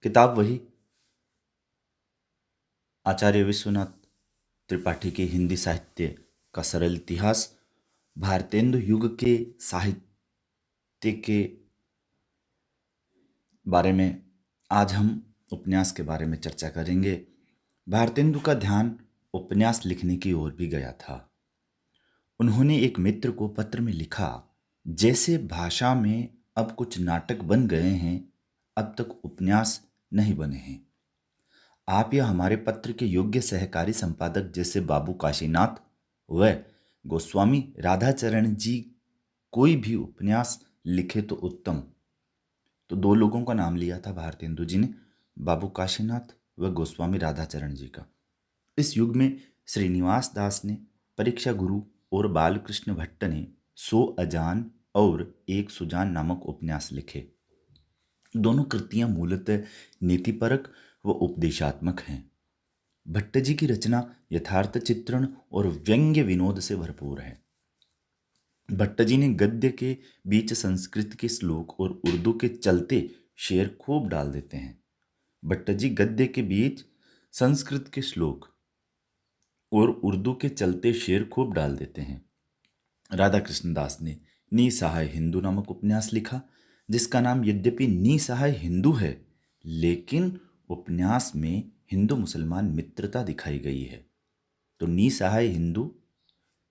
किताब वही आचार्य विश्वनाथ त्रिपाठी के हिंदी साहित्य का सरल इतिहास, भारतेंदु युग के साहित्य के बारे में आज हम उपन्यास के बारे में चर्चा करेंगे। भारतेंदु का ध्यान उपन्यास लिखने की ओर भी गया था। उन्होंने एक मित्र को पत्र में लिखा, जैसे भाषा में अब कुछ नाटक बन गए हैं, अब तक उपन्यास नहीं बने हैं। आप या हमारे पत्र के योग्य सहकारी संपादक जैसे बाबू काशीनाथ व गोस्वामी राधाचरण जी कोई भी उपन्यास लिखे तो उत्तम। तो दो लोगों का नाम लिया था भारतेंदु जी ने, बाबू काशीनाथ व गोस्वामी राधाचरण जी का। इस युग में श्रीनिवास दास ने, परीक्षा गुरु और बालकृष्ण भट्ट ने 100 अजान और एक सुजान नामक उपन्यास लिखे। दोनों कृतियां मूलतः नीतिपरक व उपदेशात्मक हैं। भट्ट जी की रचना यथार्थ चित्रण और व्यंग्य विनोद से भरपूर है। भट्ट जी ने गद्य के बीच संस्कृत के श्लोक और उर्दू के चलते शेर खूब डाल देते हैं। भट्ट जी गद्य के बीच संस्कृत के श्लोक और उर्दू के चलते शेर खूब डाल देते हैं। राधा कृष्ण दास ने निसहाय हिंदू नामक उपन्यास लिखा, जिसका नाम यद्यपि निसहाय हिंदू है, लेकिन उपन्यास में हिंदू मुसलमान मित्रता दिखाई गई है। तो निसहाय हिंदू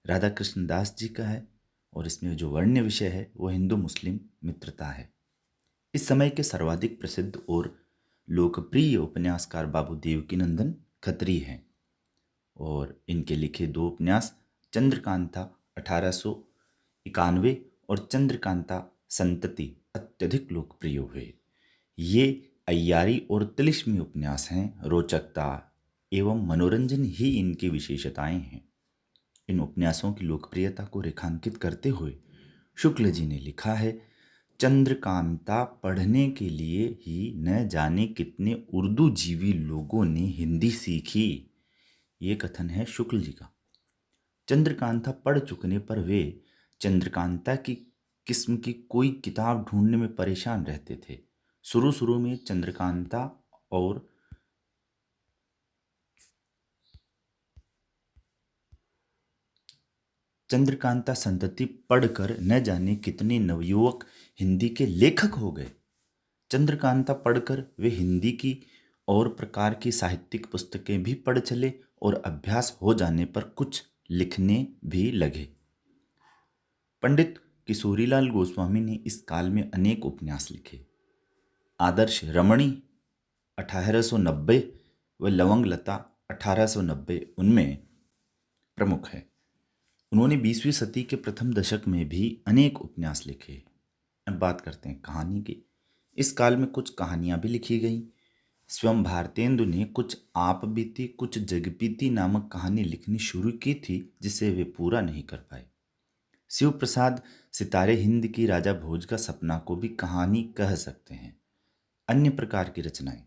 राधा कृष्ण दास जी का है और इसमें जो वर्ण्य विषय है वो हिंदू मुस्लिम मित्रता है। इस समय के सर्वाधिक प्रसिद्ध और लोकप्रिय उपन्यासकार बाबू देवकीनंदन खत्री हैं और इनके लिखे दो उपन्यास चंद्रकांता 1891 और चंद्रकांता संतति अत्यधिक लोकप्रिय हुए। ये अय्यारी और तिलिस्मी उपन्यास हैं। रोचकता एवं मनोरंजन ही इनकी विशेषताएं हैं। इन उपन्यासों की लोकप्रियता को रेखांकित करते हुए शुक्ल जी ने लिखा है, चंद्रकांता पढ़ने के लिए ही न जाने कितने उर्दू जीवी लोगों ने हिंदी सीखी। ये कथन है शुक्ल जी का। चंद्रकांता पढ़ चुकने पर वे चंद्रकांता की किस्म की कोई किताब ढूंढने में परेशान रहते थे। शुरू शुरू में चंद्रकांता और चंद्रकांता संतति पढ़कर न जाने कितने नवयुवक हिंदी के लेखक हो गए। चंद्रकांता पढ़कर वे हिंदी की और प्रकार की साहित्यिक पुस्तकें भी पढ़ चले और अभ्यास हो जाने पर कुछ लिखने भी लगे। पंडित किशोरीलाल गोस्वामी ने इस काल में अनेक उपन्यास लिखे। आदर्श रमणी 1890 व लवंग लता 1890 उनमें प्रमुख है। उन्होंने 20वीं सदी के प्रथम दशक में भी अनेक उपन्यास लिखे। अब बात करते हैं कहानी की। इस काल में कुछ कहानियां भी लिखी गई। स्वयं भारतेंदु ने कुछ आप बीती कुछ जगबीती नामक कहानी लिखनी शुरू की थी, जिसे वे पूरा नहीं कर पाए। शिव प्रसाद सितारे हिंद की राजा भोज का सपना को भी कहानी कह सकते हैं। अन्य प्रकार की रचनाएं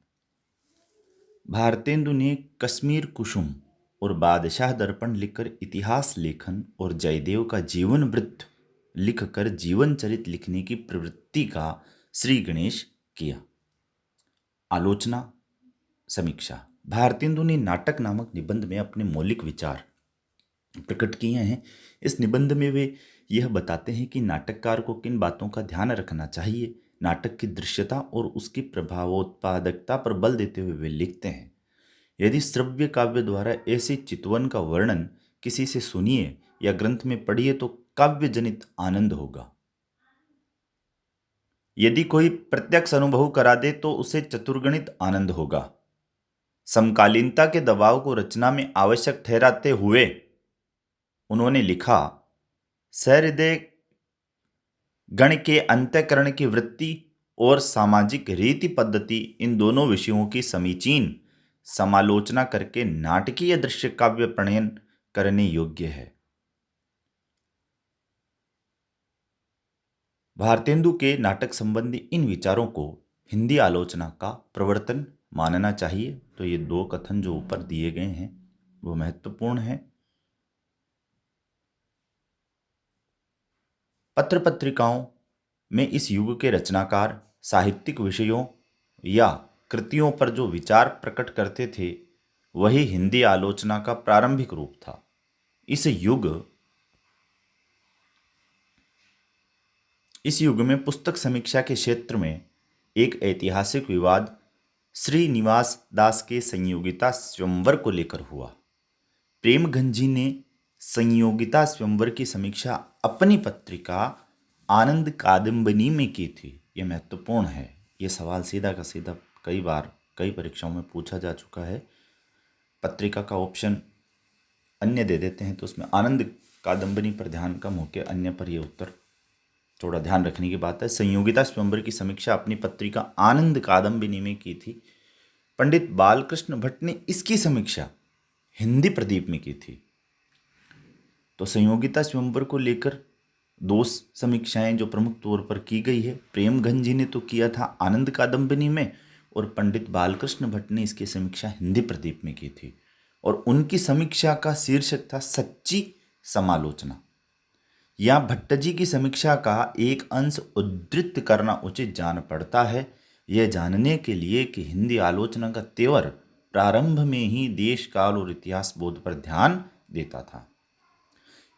भारतेंदु ने कश्मीर कुसुम और बादशाह दर्पण लिखकर इतिहास लेखन और जयदेव का जीवन वृत्त लिखकर जीवन चरित लिखने की प्रवृत्ति का श्री गणेश किया। आलोचना समीक्षा भारतेंदु ने नाटक नामक निबंध में अपने मौलिक विचार प्रकट किए हैं। इस निबंध में वे यह बताते हैं कि नाटककार को किन बातों का ध्यान रखना चाहिए। नाटक की दृश्यता और उसकी प्रभावोत्पादकता पर बल देते हुए वे लिखते हैं, यदि श्रव्य काव्य द्वारा ऐसे चितवन का वर्णन किसी से सुनिए या ग्रंथ में पढ़िए तो काव्य जनित आनंद होगा। यदि कोई प्रत्यक्ष अनुभव करा दे तो उसे चतुर्गणित आनंद होगा। समकालीनता के दबाव को रचना में आवश्यक ठहराते हुए उन्होंने लिखा, सहृदय गण के अंतःकरण की वृत्ति और सामाजिक रीति पद्धति, इन दोनों विषयों की समीचीन समालोचना करके नाटकीय दृश्य काव्य प्रणयन करने योग्य है। भारतेंदु के नाटक संबंधी इन विचारों को हिंदी आलोचना का प्रवर्तन मानना चाहिए। तो ये दो कथन जो ऊपर दिए गए हैं वो महत्वपूर्ण है। पत्र पत्रिकाओं में इस युग के रचनाकार साहित्यिक विषयों या कृतियों पर जो विचार प्रकट करते थे वही हिंदी आलोचना का प्रारंभिक रूप था। इस युग में पुस्तक समीक्षा के क्षेत्र में एक ऐतिहासिक विवाद श्रीनिवास दास के संयोगिता स्वयंवर को लेकर हुआ। प्रेमगंज जी ने संयोगिता स्वयंवर की समीक्षा अपनी पत्रिका आनंद कादम्बिनी में की थी। यह महत्वपूर्ण है। यह सवाल सीधा का सीधा कई बार कई परीक्षाओं में पूछा जा चुका है। पत्रिका का ऑप्शन अन्य दे देते हैं तो उसमें आनंद कादम्बिनी पर ध्यान कम होकर अन्य पर यह उत्तर थोड़ा ध्यान रखने की बात है। संयोगिता स्वयंवर की समीक्षा अपनी पत्रिका आनंद कादम्बिनी में की थी। पंडित बालकृष्ण भट्ट ने इसकी समीक्षा हिंदी प्रदीप में की थी। तो संयोगिता स्वयंवर को लेकर दो समीक्षाएं जो प्रमुख तौर पर की गई है, प्रेमगंज जी ने तो किया था आनंद कादम्बिनी में और पंडित बालकृष्ण भट्ट ने इसकी समीक्षा हिंदी प्रदीप में की थी। और उनकी समीक्षा का शीर्षक था सच्ची समालोचना। यहाँ भट्ट जी की समीक्षा का एक अंश उद्धृत करना उचित जान पड़ता है, यह जानने के लिए कि हिंदी आलोचना का तेवर प्रारंभ में ही देश काल और इतिहास बोध पर ध्यान देता था।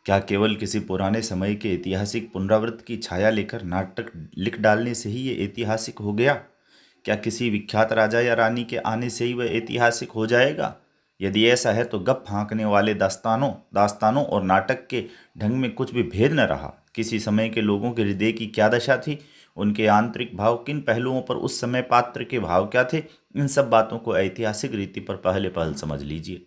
क्या केवल किसी पुराने समय के ऐतिहासिक पुनरावृत्ति की छाया लेकर नाटक लिख डालने से ही ये ऐतिहासिक हो गया? क्या किसी विख्यात राजा या रानी के आने से ही वह ऐतिहासिक हो जाएगा? यदि ऐसा है तो गप हाँकने वाले दास्तानों और नाटक के ढंग में कुछ भी भेद न रहा। किसी समय के लोगों के हृदय की क्या दशा थी, उनके आंतरिक भाव किन पहलुओं पर उस समय पात्र के भाव क्या थे, इन सब बातों को ऐतिहासिक रीति पर पहले पहल समझ लीजिए।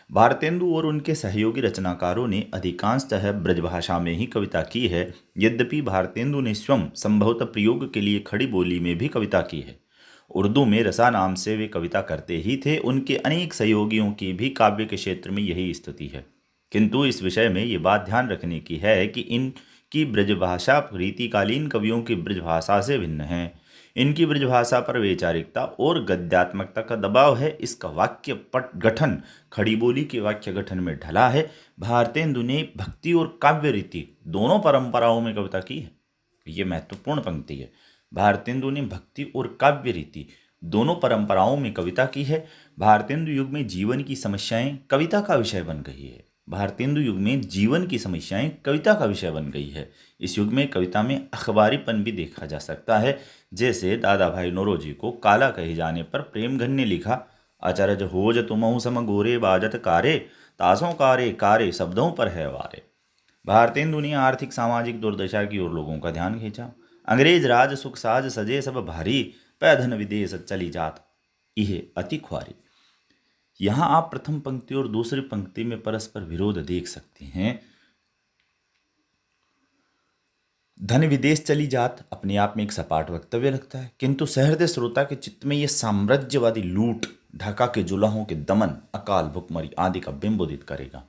भारतेंदु और उनके सहयोगी रचनाकारों ने अधिकांशतः ब्रजभाषा में ही कविता की है। यद्यपि भारतेंदु ने स्वयं संभवतः प्रयोग के लिए खड़ी बोली में भी कविता की है। उर्दू में रसा नाम से वे कविता करते ही थे। उनके अनेक सहयोगियों की भी काव्य के क्षेत्र में यही स्थिति है। किंतु इस विषय में ये बात ध्यान रखने की है कि इनकी ब्रजभाषा रीतिकालीन कवियों की ब्रजभाषा से भिन्न है। इनकी ब्रजभाषा पर वैचारिकता और गद्यात्मकता का दबाव है। इसका वाक्य पट गठन खड़ी बोली के वाक्य गठन में ढला है। भारतेंदु ने भक्ति और काव्य रीति दोनों परंपराओं में कविता की है। ये महत्वपूर्ण पंक्ति है। भारतेंदु ने भक्ति और काव्य रीति दोनों परंपराओं में कविता की है। भारतेंदु युग में जीवन की समस्याएं कविता का विषय बन गई है। भारतेंदु युग में जीवन की समस्याएं कविता का विषय बन गई है। इस युग में कविता में अखबारीपन भी देखा जा सकता है। जैसे दादा भाई नौरोजी को काला कहे जाने पर प्रेमघन ने लिखा, अचरज होज तुमहु सम गोरे बाजत कारे, तासों कारे कारे शब्दों पर है वारे। भारतेंदु ने आर्थिक सामाजिक दुर्दशा की ओर लोगों का ध्यान खींचा। अंग्रेज राज सुख साज सजे सब भारी, पैधन विदेश चली जात इहे अति ख्वारी। यहां आप प्रथम पंक्ति और दूसरी पंक्ति में परस्पर विरोध देख सकते हैं। धन विदेश चली जात अपने आप में एक सपाट वक्तव्य लगता है, किंतु सहृदय श्रोता के चित्त में यह साम्राज्यवादी लूट, ढाका के जुलाहों के दमन, अकाल भुखमरी आदि का बिंब उदित करेगा।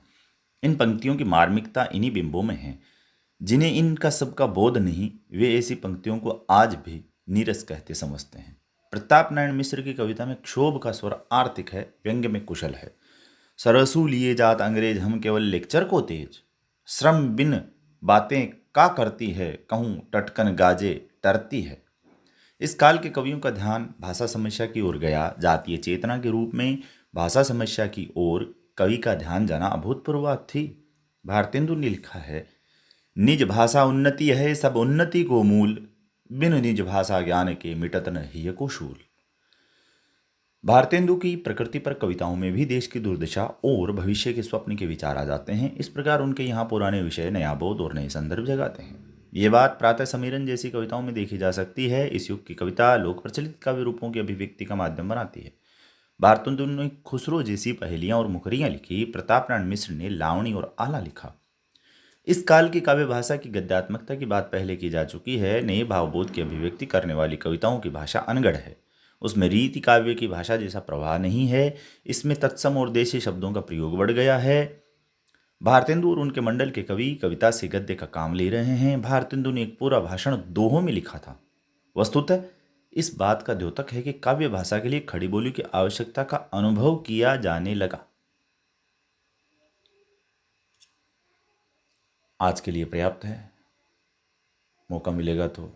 इन पंक्तियों की मार्मिकता इन्हीं बिंबों में है। जिन्हें इनका सबका बोध नहीं, वे ऐसी पंक्तियों को आज भी नीरस कहते समझते हैं। प्रताप नारायण मिश्र की कविता में क्षोभ का स्वर आर्थिक है, व्यंग्य में कुशल है। सरसू लिए जात अंग्रेज हम केवल लेक्चर को तेज, श्रम बिन बातें का करती है, कहूँ टटकन गाजे टरती है। इस काल के कवियों का ध्यान भाषा समस्या की ओर गया। जातीय चेतना के रूप में भाषा समस्या की ओर कवि का ध्यान जाना अभूतपूर्व बात थी। भारतेंदु ने लिखा है, निज भाषा उन्नति है सब उन्नति को मूल, बिन निज भाषा ज्ञान के मिटत न हिय को शूल। भारतेंदु की प्रकृति पर कविताओं में भी देश की दुर्दशा और भविष्य के स्वप्न के विचार आ जाते हैं। इस प्रकार उनके यहाँ पुराने विषय नया बोध और नए संदर्भ जगाते हैं। ये बात प्रातः समीरन जैसी कविताओं में देखी जा सकती है। इस युग की कविता लोक प्रचलित काव्य रूपों की अभिव्यक्ति का माध्यम बनाती है। भारतेंदु ने खुसरो जैसी पहेलियां और मुखरियां लिखी। प्रताप नारायण मिश्र ने लावणी और आला लिखा। इस काल की काव्य भाषा की गद्यात्मकता की बात पहले की जा चुकी है। नए भावबोध की अभिव्यक्ति करने वाली कविताओं की भाषा अनगढ़ है। उसमें रीति काव्य की भाषा जैसा प्रवाह नहीं है। इसमें तत्सम और देशी शब्दों का प्रयोग बढ़ गया है। भारतेंदु और उनके मंडल के कवि कविता से गद्य का काम ले रहे हैं। भारतेंदु ने एक पूरा भाषण दोहों में लिखा था। वस्तुतः इस बात का द्योतक है कि काव्य भाषा के लिए खड़ी बोली की आवश्यकता का अनुभव किया जाने लगा। आज के लिए पर्याप्त है। मौका मिलेगा तो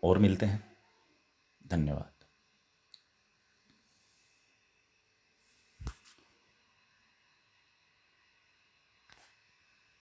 और मिलते हैं। धन्यवाद।